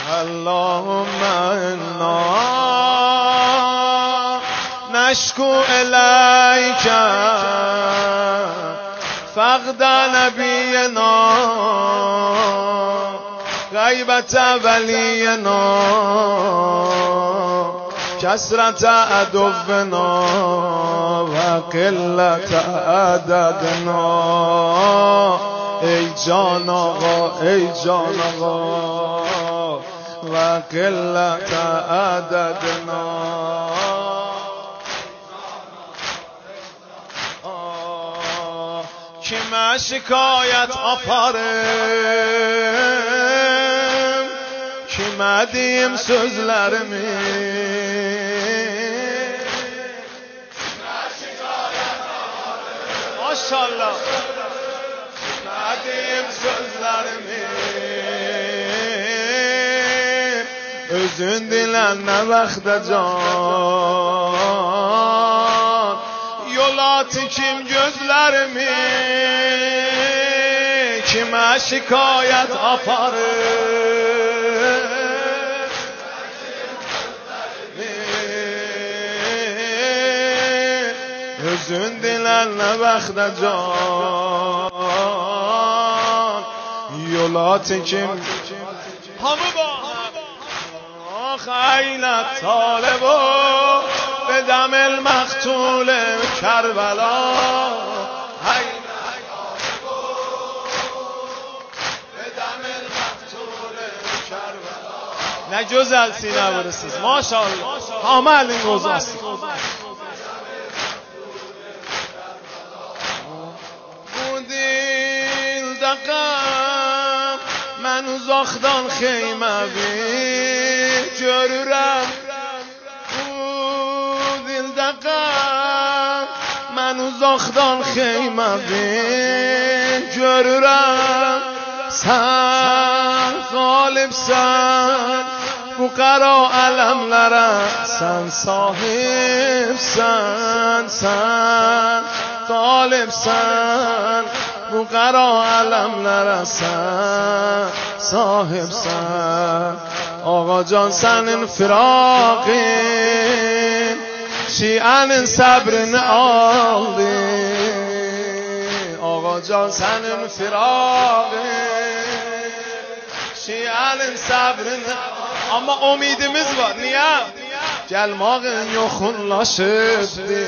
اللهم انا نشکو الیک فقد نبینا غیبت ولینا کثرت عدونا و قلت عددنا. ای جان آقا ای جان آقا و قلت عددنا. kime şikayet aparım, kime diyeyim sözlerimi, kime şikayet aparım, maşallah, kime diyeyim sözlerimi, özün dilenme vakte can, yola tikim gözlerimi, kime şikayet aparım, özün dilenme vakte can, yola tikim hamı ba خیل طالب به دم المقتول کربلا. نه جز از سینه برسید ماشاءالله کامل این روز است. بودیل دقم من زاخدان خیمه بی görürəm bu dildəqəm mən uzaqdan xeyməvin görürəm sən qalibsən bu qara ələmlərə sən sahibsən sən qalibsən bu qara ələmlərə sən sahibsən. آقا جان سنن فراقین شیعن صبرن آلدین. آقا جان سنن فراقین شیعن صبرن ama umidimiz var. Niye? Gelmağın yoxunlaşıbdı,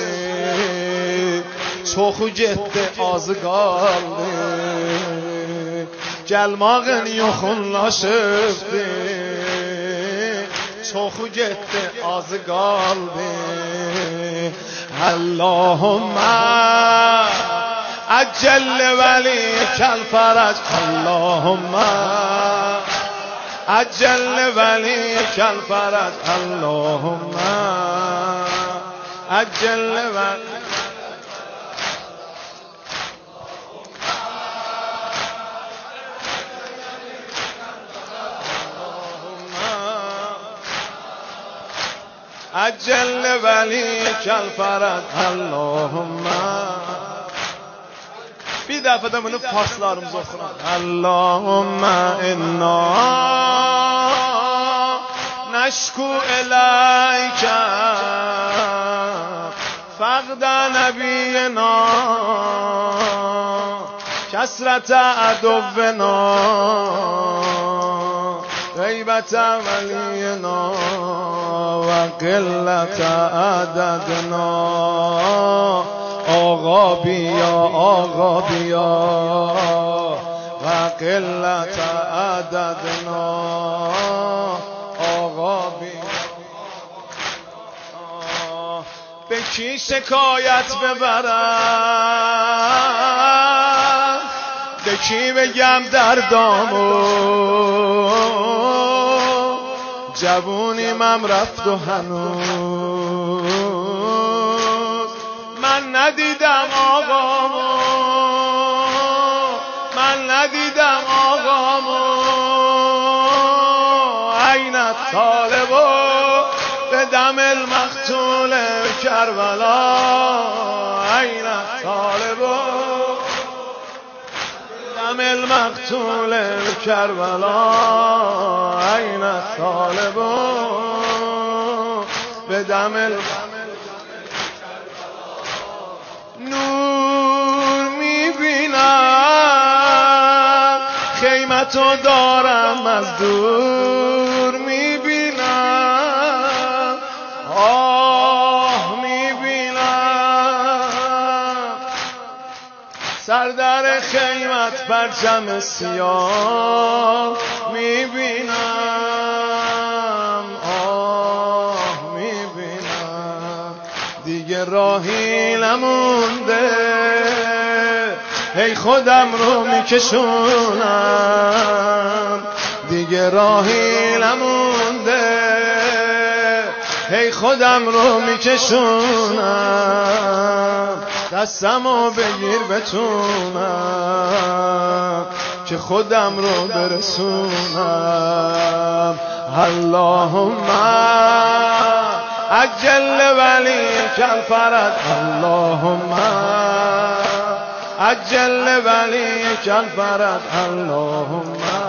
çoxu getdi azı qaldı. Gelmağın yoxunlaşıbdı, çoxu getdi azı qaldı. Allahumma accel velikal faraj. Allahumma accel velikal faraj. Allahumma accel velikal. عجل ولیک الفرج Allahumma. Bir dəfə də bunu farslarımız oxuram. Allahumma inna nashku ilayka faqda nabiyina kasrata adowna غیبت ولینا و قلت عددنا. آقا بیا آقا بیا و قلت عددنا. آقا بیا به کی شکایت ببرم، به کی بگم دردامو، جوونیمم رفت و هنوز من ندیدم آقامو، من ندیدم آقامو. عین طالبو به دم المقتول کربلا. عین طالبو دم المقتول کربلا عین طالب به دم نور میبینم خیمتو دارم از دور میبینم آه میبینم سر در خیمت پرچم سیاه میبینم آه میبینم دیگه راهی نمونده هی خودم رو میکشونم دیگه راهی نمونده هی خودم رو میکشونم دستمو بگیر بتونم که خودم رو برسونم اللهم عجل ولیک الفرج اللهم عجل ولیک الفرج اللهم